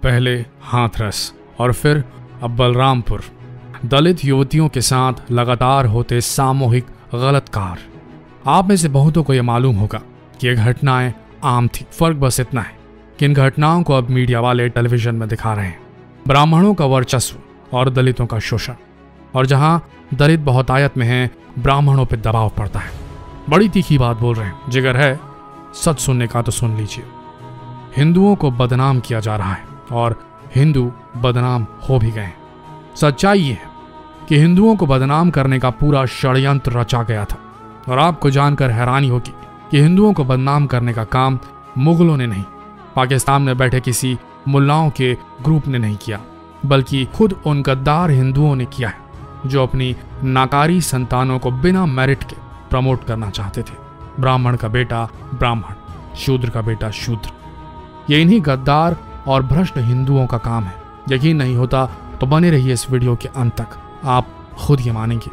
पहले हाथरस और फिर अब बलरामपुर। दलित युवतियों के साथ लगातार होते सामूहिक गलत कार्य। आप में से बहुतों को यह मालूम होगा कि ये घटनाएं आम थी। फर्क बस इतना है कि इन घटनाओं को अब मीडिया वाले टेलीविजन में दिखा रहे हैं। ब्राह्मणों का वर्चस्व और दलितों का शोषण, और जहां दलित बहुतायत में हैं, ब्राह्मणों पर दबाव पड़ता है। बड़ी तीखी बात बोल रहे हैं, जिगर है सच सुनने का तो सुन लीजिए। हिंदुओं को बदनाम किया जा रहा है और हिंदू बदनाम हो भी गए। सच्चाई ये है कि हिंदुओं को बदनाम करने का पूरा षड्यंत्र रचा गया था, और आपको जानकर हैरानी होगी कि हिंदुओं को बदनाम करने का काम मुगलों ने नहीं, पाकिस्तान में बैठे किसी मुल्लाओं के ग्रुप ने नहीं किया, बल्कि खुद उन गद्दार हिंदुओं ने किया है जो अपनी नाकारी संतानों को बिना मेरिट के प्रमोट करना चाहते थे। ब्राह्मण का बेटा ब्राह्मण, शूद्र का बेटा शूद्र। ये इन्हीं गद्दार और भ्रष्ट हिंदुओं का काम है। यकीन नहीं होता तो बने रहिए इस वीडियो के अंत तक, आप खुद ये मानेंगे।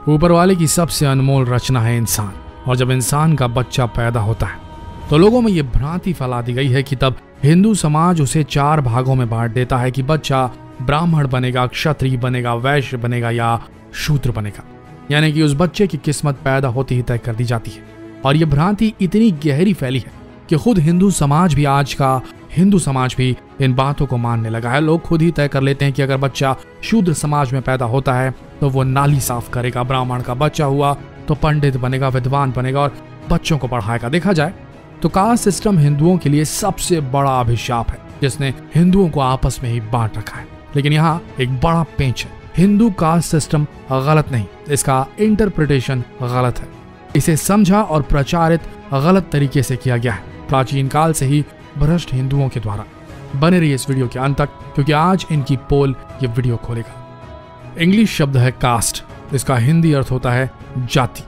ऊपर वाले की सबसे अनमोल रचना है इंसान, और जब इंसान का बच्चा पैदा होता है तो लोगों में ये भ्रांति फैला दी गई है कि तब हिंदू समाज उसे 4 भागों में बांट देता है कि बच्चा ब्राह्मण बनेगा, क्षत्रिय बनेगा, वैश्य बनेगा या शूद्र बनेगा। यानी कि उस बच्चे की किस्मत पैदा होती ही तय कर दी जाती है। और ये भ्रांति इतनी गहरी फैली है कि खुद हिंदू समाज भी, आज का हिंदू समाज भी इन बातों को मानने लगा है। लोग खुद ही तय कर लेते हैं कि अगर बच्चा शूद्र समाज में पैदा होता है तो वो नाली साफ करेगा, ब्राह्मण का बच्चा हुआ तो पंडित बनेगा, विद्वान बनेगा और बच्चों को पढ़ाएगा। देखा जाए तो कास्ट सिस्टम हिंदुओं के लिए सबसे बड़ा अभिशाप है, जिसने हिंदुओं को आपस में ही बांट रखा है। लेकिन यहाँ एक बड़ा पेंच है। हिंदू कास्ट सिस्टम गलत नहीं, इसका इंटरप्रिटेशन गलत है। इसे समझा और प्रचारित गलत तरीके से किया गया है प्राचीन काल से ही भ्रष्ट हिंदुओं के द्वारा। बने रहिए इस वीडियो के अंत तक, क्योंकि आज इनकी पोल ये वीडियो खोलेगा। इंग्लिश शब्द है कास्ट, इसका हिंदी अर्थ होता है जाति।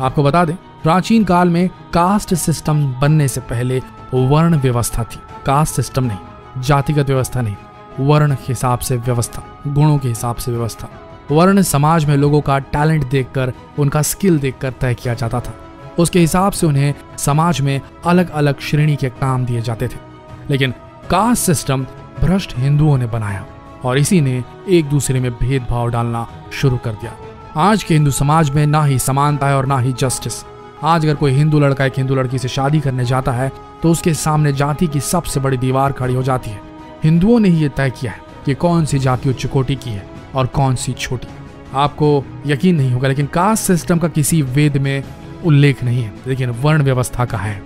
आपको बता दें, प्राचीन काल में कास्ट सिस्टम बनने से पहले वर्ण व्यवस्था थी। कास्ट सिस्टम नहीं, जातिगत व्यवस्था नहीं, वर्ण के हिसाब से व्यवस्था, गुणों के हिसाब से व्यवस्था। वर्ण समाज में लोगों का टैलेंट देखकर, उनका स्किल देखकर तय किया जाता था। उसके हिसाब से उन्हें समाज में अलग अलग श्रेणी के काम दिए जाते थे। लेकिन कास्ट सिस्टम भ्रष्ट हिंदुओं ने बनाया और इसी ने एक दूसरे में भेदभाव डालना शुरू कर दिया। आज के हिंदू समाज में ना ही समानता है और ना ही जस्टिस। आज अगर कोई हिंदू लड़का एक हिंदू लड़की से शादी करने जाता है तो उसके सामने जाति की सबसे बड़ी दीवार खड़ी हो जाती है। हिंदुओं ने ही ये तय किया है कि कौन सी जाति उच्च कोटि की है और कौन सी छोटी। आपको यकीन नहीं होगा, लेकिन कास्ट सिस्टम का किसी वेद में उल्लेख नहीं है, लेकिन वर्ण व्यवस्था का है।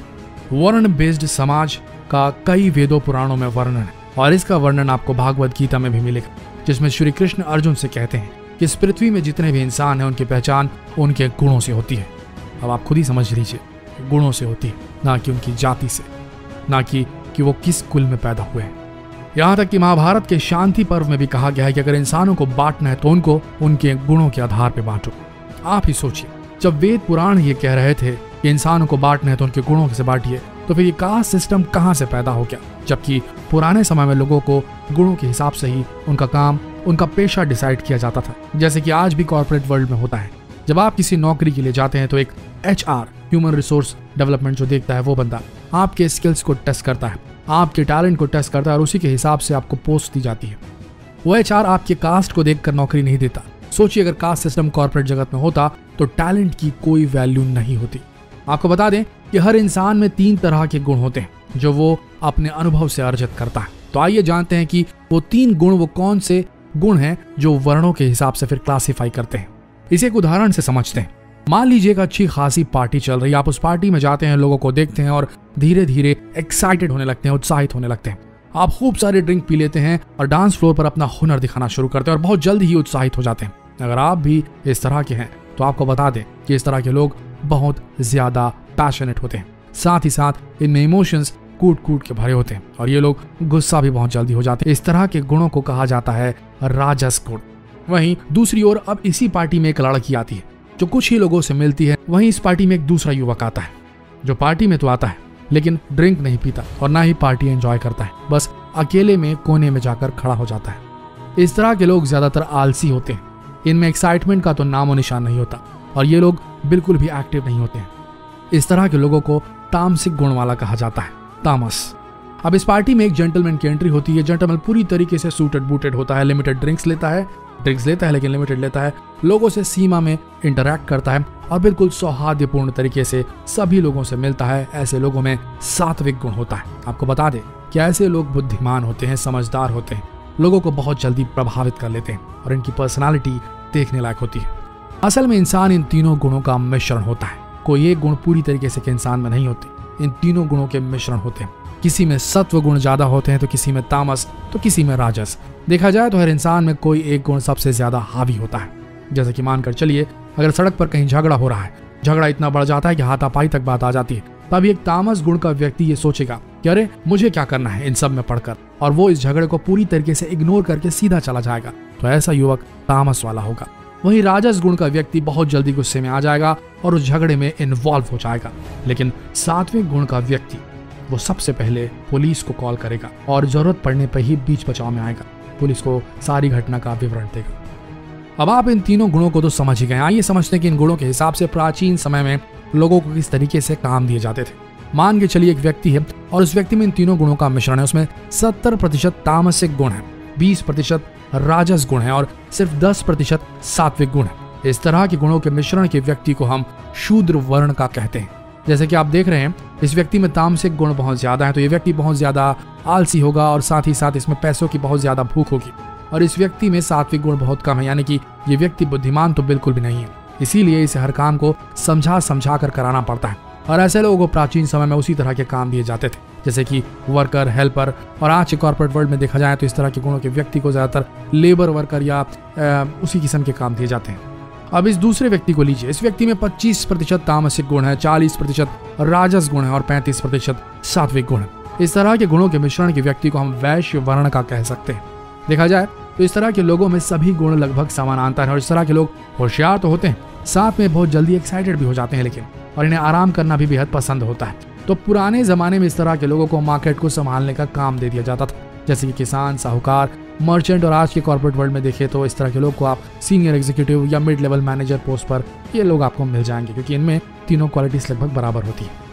वर्ण बेस्ड समाज का कई वेदों पुराणों में वर्णन है, और इसका वर्णन आपको भागवत गीता में भी मिलेगा, जिसमें श्री कृष्ण अर्जुन से कहते हैं कि इस पृथ्वी में जितने भी इंसान हैं उनकी पहचान उनके गुणों से होती है। अब आप खुद ही समझ लीजिए, गुणों से होती है, ना कि उनकी जाति से, ना कि वो किस कुल में पैदा हुए हैं। यहाँ तक कि महाभारत के शांति पर्व में भी कहा गया है कि अगर इंसानों को बांटना है तो उनको उनके गुणों के आधार पर बांटो। आप ही सोचिए, जब वेद पुराण ये कह रहे थे कि इंसानों को बांटना है तो उनके गुणों से बांटिए, तो फिर ये कास्ट सिस्टम कहाँ से पैदा हो गया? जबकि पुराने समय में लोगों को गुणों के हिसाब से ही उनका काम, उनका पेशा डिसाइड किया जाता था। जैसे कि आज भी कॉर्पोरेट वर्ल्ड में होता है। जब आप किसी नौकरी के लिए जाते हैं तो एक HR, ह्यूमन रिसोर्स डेवलपमेंट, जो देखता है वो बंदा आपके स्किल्स को टेस्ट करता है, आपके टैलेंट को टेस्ट करता है और उसी के हिसाब से आपको पोस्ट दी जाती है। वो HR आपके कास्ट को देखकर नौकरी नहीं देता। सोचिए, अगर कास्ट सिस्टम कॉर्पोरेट जगत में होता तो टैलेंट की कोई वैल्यू नहीं होती। आपको बता दें कि हर इंसान में 3 तरह के गुण होते हैं जो वो अपने अनुभव से अर्जित करता है। तो आइए जानते हैं कि वो 3 गुण वो कौन से गुण हैं जो वर्णों के हिसाब से फिर क्लासिफाई करते हैं। इसे एक उदाहरण से समझते हैं। मान लीजिए एक अच्छी खासी पार्टी चल रही है, आप उस पार्टी में जाते हैं, लोगों को देखते हैं और धीरे धीरे एक्साइटेड होने लगते हैं, उत्साहित होने लगते हैं। आप खूब सारे ड्रिंक पी लेते हैं और डांस फ्लोर पर अपना हुनर दिखाना शुरू करते हैं और बहुत जल्द ही उत्साहित हो जाते हैं। अगर आप भी इस तरह के हैं तो आपको बता दें कि इस तरह के लोग बहुत ज्यादा पैशनेट होते हैं, साथ ही साथ इनमें इमोशंस कूट कूट के भरे होते हैं और ये लोग गुस्सा भी बहुत जल्दी हो जाते हैं। इस तरह के गुणों को कहा जाता है राजस गुण। वहीं दूसरी ओर अब इसी पार्टी में एक लड़की आती है जो कुछ ही लोगों से मिलती है। वहीं इस पार्टी में एक दूसरा युवक आता है जो पार्टी में तो आता है लेकिन ड्रिंक नहीं पीता और ना ही पार्टी एंजॉय करता है, बस अकेले में कोने में जाकर खड़ा हो जाता है। इस तरह के लोग ज्यादातर आलसी होते हैं, इनमें एक्साइटमेंट का तो नामो निशान नहीं होता और ये लोग बिल्कुल भी एक्टिव नहीं होते हैं। इस तरह के लोगों को तामसिक गुण वाला कहा जाता है, तामस। अब इस पार्टी में एक जेंटलमैन की एंट्री होती है। जेंटलमैन पूरी तरीके से सूटेड बूटेड होता है, लिमिटेड ड्रिंक्स लेता है लेकिन लिमिटेड लेता है, लोगों से सीमा में इंटरैक्ट करता है और बिल्कुल सौहार्दपूर्ण तरीके से सभी लोगों से मिलता है। ऐसे लोगों में सात्विक गुण होता है। आपको बता दें कि ऐसे लोग बुद्धिमान होते हैं, समझदार होते हैं, लोगों को बहुत जल्दी प्रभावित कर लेते हैं और इनकी पर्सनालिटी देखने लायक होती है। असल में इंसान इन तीनों गुणों का मिश्रण होता है। कोई एक गुण पूरी तरीके से इंसान में नहीं होते, इन तीनों गुणों के मिश्रण होते हैं। किसी में सत्व गुण ज्यादा होते हैं तो किसी में तामस, तो किसी में राजस। देखा जाए तो हर इंसान में कोई एक गुण सबसे ज्यादा हावी होता है। जैसे कि मानकर चलिए, अगर सड़क पर कहीं झगड़ा हो रहा है, झगड़ा इतना बढ़ जाता है कि हाथापाई तक बात आ जाती है, तब एक तामस गुण का व्यक्ति ये सोचेगा कि अरे मुझे क्या करना है इन सब में पढ़कर, और वो इस झगड़े को पूरी तरीके से इग्नोर करके सीधा चला जाएगा। तो ऐसा युवक तामस वाला होगा। वहीं राजस गुण का व्यक्ति बहुत जल्दी गुस्से में आ जाएगा और उस झगड़े में इन्वॉल्व हो जाएगा। लेकिन सात्विक गुण का व्यक्ति वो सबसे पहले पुलिस को कॉल करेगा और जरूरत पड़ने पर ही बीच बचाव में आएगा, पुलिस को सारी घटना का विवरण देगा। अब आप इन तीनों गुणों को तो समझ ही गए। आइए समझते हैं कि इन गुणों के हिसाब से प्राचीन समय में लोगों को किस तरीके से काम दिए जाते थे। मान के चलिए एक व्यक्ति है और उस व्यक्ति में इन तीनों गुणों का मिश्रण है। उसमें 70% तामसिक गुण है, 20% राजस गुण है और सिर्फ 10% सात्विक गुण है। इस तरह के गुणों के मिश्रण के व्यक्ति को हम शूद्र वर्ण का कहते हैं। जैसे कि आप देख रहे हैं, इस व्यक्ति में तामसिक गुण बहुत ज्यादा है तो ये व्यक्ति बहुत ज्यादा आलसी होगा और साथ ही साथ इसमें पैसों की बहुत ज्यादा भूख होगी। और इस व्यक्ति में सात्विक गुण बहुत कम है, यानी कि ये व्यक्ति बुद्धिमान तो बिल्कुल भी नहीं है। इसीलिए इसे हर काम को समझा कर कराना पड़ता है। और ऐसे लोगों को प्राचीन समय में उसी तरह के काम दिए जाते थे, जैसे कि वर्कर, हेल्पर। और आज के कॉर्पोरेट वर्ल्ड में देखा जाए तो इस तरह के गुणों के व्यक्ति को ज्यादातर लेबर वर्कर या उसी किस्म के काम दिए जाते हैं। अब इस दूसरे व्यक्ति को लीजिए। इस व्यक्ति में 25% तामसिक गुण है, 40% राजस गुण है और 35% सात्विक गुण है। इस तरह के गुणों के मिश्रण के व्यक्ति को हम वैश्य वर्ण का कह सकते हैं। देखा जाए तो इस तरह के लोगों में सभी गुण लगभग समानांतर है और इस तरह के लोग होशियार तो होते हैं, साथ में बहुत जल्दी एक्साइटेड भी हो जाते हैं, लेकिन और इन्हें आराम करना भी बेहद पसंद होता है। तो पुराने जमाने में इस तरह के लोगों को मार्केट को संभालने का काम दे दिया जाता था, जैसे कि किसान, साहूकार, मर्चेंट। और आज के कॉर्पोरेट वर्ल्ड में देखें तो इस तरह के लोग को आप सीनियर एग्जीक्यूटिव या मिड लेवल मैनेजर पोस्ट पर ये लोग आपको मिल जाएंगे, क्योंकि इनमें तीनों क्वालिटीज लगभग बराबर होती है।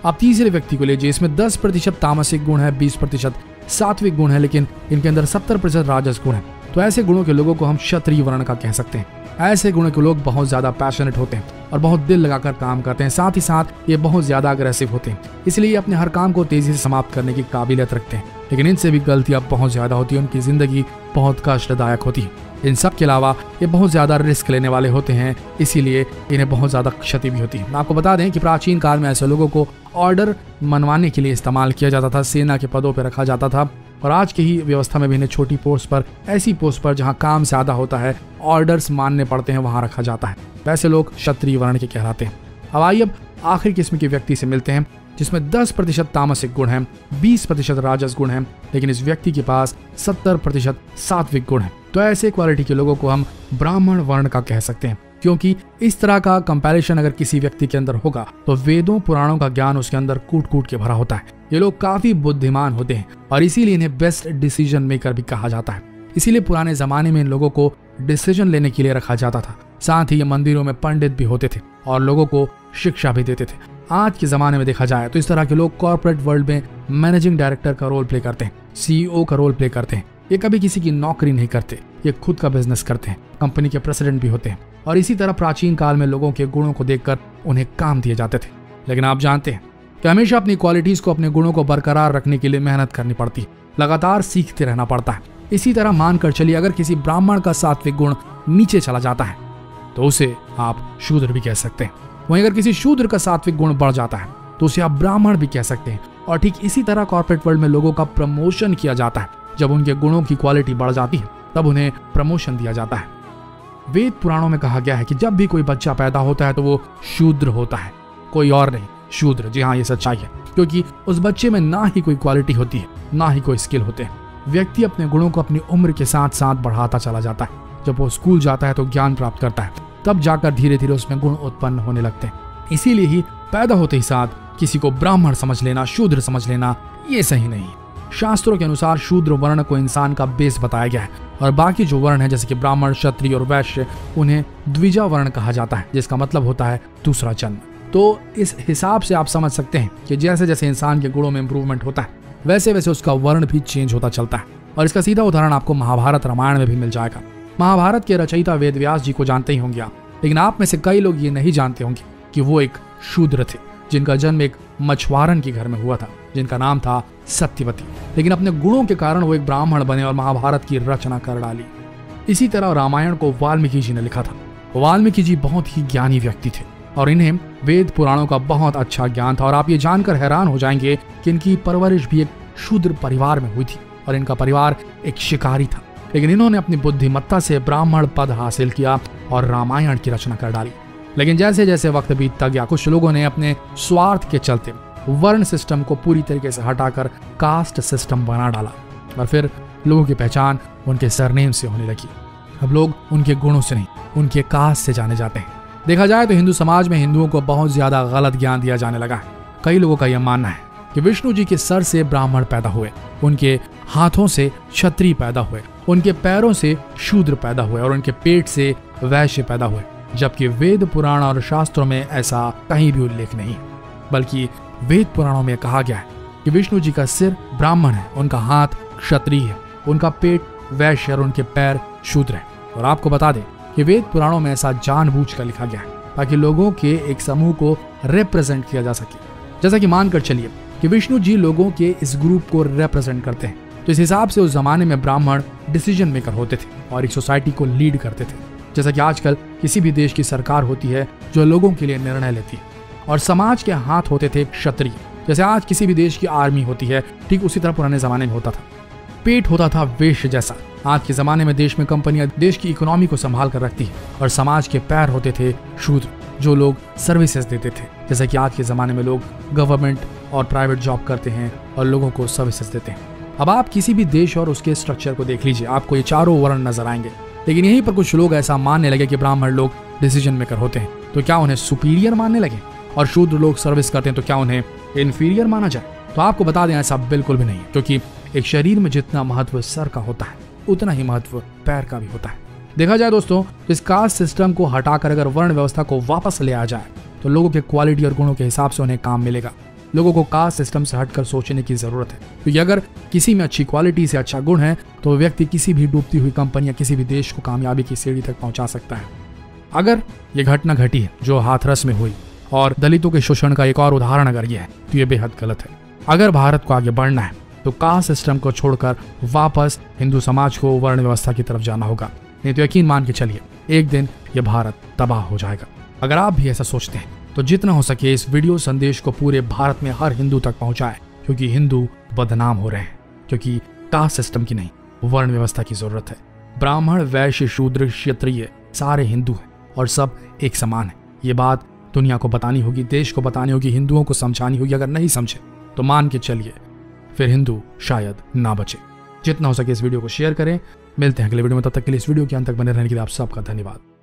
आप तीसरे व्यक्ति को लीजिए। इसमें 10% तामसिक गुण है, 20% सात्विक गुण है, लेकिन इनके अंदर 70% राजस गुण है। तो ऐसे गुणों के लोगों को हम क्षत्रिय वर्ण का कह सकते हैं। ऐसे गुणों के लोग बहुत ज्यादा पैशनेट होते हैं और बहुत दिल लगाकर काम करते हैं, साथ ही साथ ये बहुत ज्यादा अग्रेसिव होते हैं, इसलिए अपने हर काम को तेजी से समाप्त करने की काबिलियत रखते हैं। लेकिन इनसे भी गलतियां बहुत ज्यादा होती है, उनकी जिंदगी बहुत कष्टदायक होती है। इन सब के अलावा ये बहुत ज्यादा रिस्क लेने वाले होते हैं, इसीलिए इन्हें बहुत ज्यादा क्षति भी होती है। मैं आपको बता दें कि प्राचीन काल में ऐसे लोगों को ऑर्डर मनवाने के लिए इस्तेमाल किया जाता था, सेना के पदों पर रखा जाता था। और आज की ही व्यवस्था में भी इन्हें छोटी पोस्ट पर, ऐसी पोस्ट पर जहां काम ज्यादा होता है, ऑर्डर्स मानने पड़ते हैं, वहां रखा जाता है। वैसे लोग क्षत्रिय वर्ण के कहलाते हैं। अब आइए अब आखिरी किस्म के व्यक्ति से मिलते हैं, जिसमें 10% तामसिक गुण है, 20% राजस गुण है, लेकिन इस व्यक्ति के पास 70% सात्विक गुण है। तो ऐसे क्वालिटी के लोगों को हम ब्राह्मण वर्ण का कह सकते हैं, क्योंकि इस तरह का कंपैरिजन अगर किसी व्यक्ति के अंदर होगा तो वेदों पुराणों का ज्ञान उसके अंदर कूट कूट के भरा होता है। ये लोग काफी बुद्धिमान होते हैं और इसीलिए इन्हें बेस्ट डिसीजन मेकर भी कहा जाता है। इसीलिए पुराने जमाने में इन लोगों को डिसीजन लेने के लिए रखा जाता था। साथ ही ये मंदिरों में पंडित भी होते थे और लोगों को शिक्षा भी देते थे। आज के जमाने में देखा जाए तो इस तरह के लोग कॉर्पोरेट वर्ल्ड में मैनेजिंग डायरेक्टर का रोल प्ले करते हैं, CEO का रोल प्ले करते हैं। ये कभी किसी की नौकरी नहीं करते, ये खुद का बिजनेस करते हैं, कंपनी के प्रेसिडेंट भी होते हैं। और इसी तरह प्राचीन काल में लोगों के गुणों को देखकर उन्हें काम दिए जाते थे। लेकिन आप जानते हैं कि हमेशा अपनी क्वालिटीज को, अपने गुणों को बरकरार रखने के लिए मेहनत करनी पड़ती है, लगातार सीखते रहना पड़ता है। इसी तरह मानकर चलिए अगर किसी ब्राह्मण का सात्विक गुण नीचे चला जाता है तो उसे आप शूद्र भी कह सकते हैं। वहीं अगर किसी शूद्र का सात्विक गुण बढ़ जाता है तो उसे आप ब्राह्मण भी कह सकते हैं। और ठीक इसी तरह कॉर्पोरेट वर्ल्ड में लोगों का प्रमोशन किया जाता है। जब उनके गुणों की क्वालिटी बढ़ जाती है तब उन्हें प्रमोशन दिया जाता है। वेद पुराणों में कहा गया है कि जब भी कोई बच्चा पैदा होता है तो वो शूद्र होता है, कोई और नहीं, शूद्र। जी हाँ, ये सच्चाई है, क्योंकि उस बच्चे में ना ही कोई क्वालिटी होती है, ना ही कोई स्किल होते हैं। व्यक्ति अपने गुणों को अपनी उम्र के साथ साथ बढ़ाता चला जाता है। जब वो स्कूल जाता है तो ज्ञान प्राप्त करता है, तब जाकर धीरे धीरे उसमें गुण उत्पन्न होने लगते हैं। इसीलिए ही पैदा होते ही साथ किसी को ब्राह्मण समझ लेना, शूद्र समझ लेना, ये सही नहीं। शास्त्रों के अनुसार शूद्र वर्ण को इंसान का बेस बताया गया है और बाकी जो वर्ण है जैसे कि ब्राह्मण, क्षत्रिय और वैश्य, उन्हें द्विजा वर्ण कहा जाता है, जिसका मतलब होता है दूसरा जन्म। तो इस हिसाब से आप समझ सकते हैं कि जैसे जैसे इंसान के गुणों में इंप्रूवमेंट होता है वैसे वैसे उसका वर्ण भी चेंज होता चलता है। और इसका सीधा उदाहरण आपको महाभारत रामायण में भी मिल जाएगा। महाभारत के रचयिता वेद व्यास जी को जानते ही होंगे आप, लेकिन आप में से कई लोग ये नहीं जानते होंगे कि वो एक शूद्र थे, जिनका जन्म एक मछुआरन के घर में हुआ था, जिनका नाम था सत्यवती। लेकिन अपने गुणों के कारण वो एक ब्राह्मण बने और महाभारत की रचना कर डाली। इसी तरह रामायण को वाल्मीकि जी ने लिखा था। वाल्मीकि जी बहुत ही ज्ञानी व्यक्ति थे और इन्हें वेद पुराणों का बहुत अच्छा ज्ञान था। और आप ये जानकर हैरान हो जाएंगे कि इनकी परवरिश भी एक शूद्र परिवार में हुई थी और इनका परिवार एक शिकारी था। लेकिन इन्होंने अपनी बुद्धिमत्ता से ब्राह्मण पद हासिल किया और रामायण की रचना कर डाली। लेकिन जैसे जैसे वक्त बीतता गया, कुछ लोगों ने अपने स्वार्थ के चलते वर्ण सिस्टम को पूरी तरीके से हटाकर कास्ट सिस्टम बना डाला और फिर लोगों की पहचान उनके सरनेम से होने लगी। अब लोग उनके गुणों से नहीं, उनके कास्ट से जाने जाते हैं। देखा जाए तो हिंदू समाज में हिंदुओं को बहुत ज्यादा गलत ज्ञान दिया जाने लगा है। कई लोगों का यह मानना है कि विष्णु जी के सर से ब्राह्मण पैदा हुए, उनके हाथों से क्षत्रिय पैदा हुए, उनके पैरों से शूद्र पैदा हुए और उनके पेट से वैश्य पैदा हुए, जबकि वेद पुराण और शास्त्रों में ऐसा कहीं भी उल्लेख नहीं। बल्कि वेद पुराणों में कहा गया है कि विष्णु जी का सिर ब्राह्मण है, उनका हाथ क्षत्रिय है, उनका पेट वैश्य और उनके पैर शूद्र है। और आपको बता दें कि वेद पुराणों में ऐसा जानबूझकर लिखा गया है ताकि लोगों के एक समूह को रिप्रेजेंट किया जा सके। जैसा कि मानकर चलिए कि विष्णु जी लोगों के इस ग्रुप को रिप्रेजेंट करते हैं, तो इस हिसाब से उस जमाने में ब्राह्मण डिसीजन मेकर होते थे और एक सोसाइटी को लीड करते थे। जैसा कि आजकल किसी भी देश की सरकार होती है जो लोगों के लिए निर्णय लेती है, और समाज के हाथ होते थे क्षत्रिय। जैसे आज किसी भी देश की आर्मी होती है, ठीक उसी तरह पुराने जमाने में होता था। पेट होता था वेश्य जैसा। आज के जमाने में देश में कंपनियां देश की इकोनॉमी को संभाल कर रखती है, और समाज के पैर होते थे शूद्र, जो लोग सर्विसेज देते थे। जैसे कि आज के जमाने में लोग गवर्नमेंट और प्राइवेट जॉब करते हैं और लोगों को सर्विसेज देते हैं। अब आप किसी भी देश और उसके स्ट्रक्चर को देख लीजिए, आपको ये चारों वर्ण नजर आएंगे। लेकिन यहीं पर कुछ लोग ऐसा मानने लगे कि ब्राह्मण लोग डिसीजन मेकर होते हैं, तो क्या उन्हें सुपीरियर मानने लगे, और शूद्र लोग सर्विस करते हैं तो क्या उन्हें इन्फीरियर माना जाए। तो आपको बता दें ऐसा बिल्कुल भी नहीं है, क्योंकि एक शरीर में जितना महत्व सर का होता है उतना ही महत्व पैर का भी होता है। देखा जाए दोस्तों, इस कास्ट सिस्टम को हटाकर अगर वर्ण व्यवस्था को वापस ले आ जाए तो लोगों के क्वालिटी और गुणों के हिसाब से उन्हें काम मिलेगा। लोगों को कास्ट सिस्टम से हटकर सोचने की जरूरत है, क्योंकि अगर किसी में अच्छी क्वालिटी से अच्छा गुण है तो व्यक्ति किसी भी डूबती हुई कंपनी या किसी भी देश को कामयाबी की सीढ़ी तक पहुंचा सकता है। अगर ये घटना घटी है जो हाथरस में हुई और दलितों के शोषण का एक और उदाहरण अगर ये है, तो ये बेहद गलत है। अगर भारत को आगे बढ़ना है तो कास्ट सिस्टम को छोड़कर वापस हिंदू समाज को वर्ण व्यवस्था की तरफ जाना होगा, नहीं तो यकीन मान के चलिए एक दिन ये भारत तबाह हो जाएगा। अगर आप भी ऐसा सोचते हैं तो जितना हो सके इस वीडियो संदेश को पूरे भारत में हर हिंदू तक पहुंचाएं, क्योंकि हिंदू बदनाम हो रहे हैं, क्योंकि कास्ट सिस्टम की नहीं वर्ण व्यवस्था की जरूरत है। ब्राह्मण वैश्य शूद्र क्षत्रिय सारे हिंदू हैं और सब एक समान है। ये बात दुनिया को बतानी होगी, देश को बतानी होगी, हिंदुओं को समझानी होगी। अगर नहीं समझे तो मान के चलिए फिर हिंदू शायद ना बचे। जितना हो सके इस वीडियो को शेयर करें। मिलते हैं अगले वीडियो में, तब तक के लिए इस वीडियो के अंत तक बने रहने के लिए आप सबका धन्यवाद।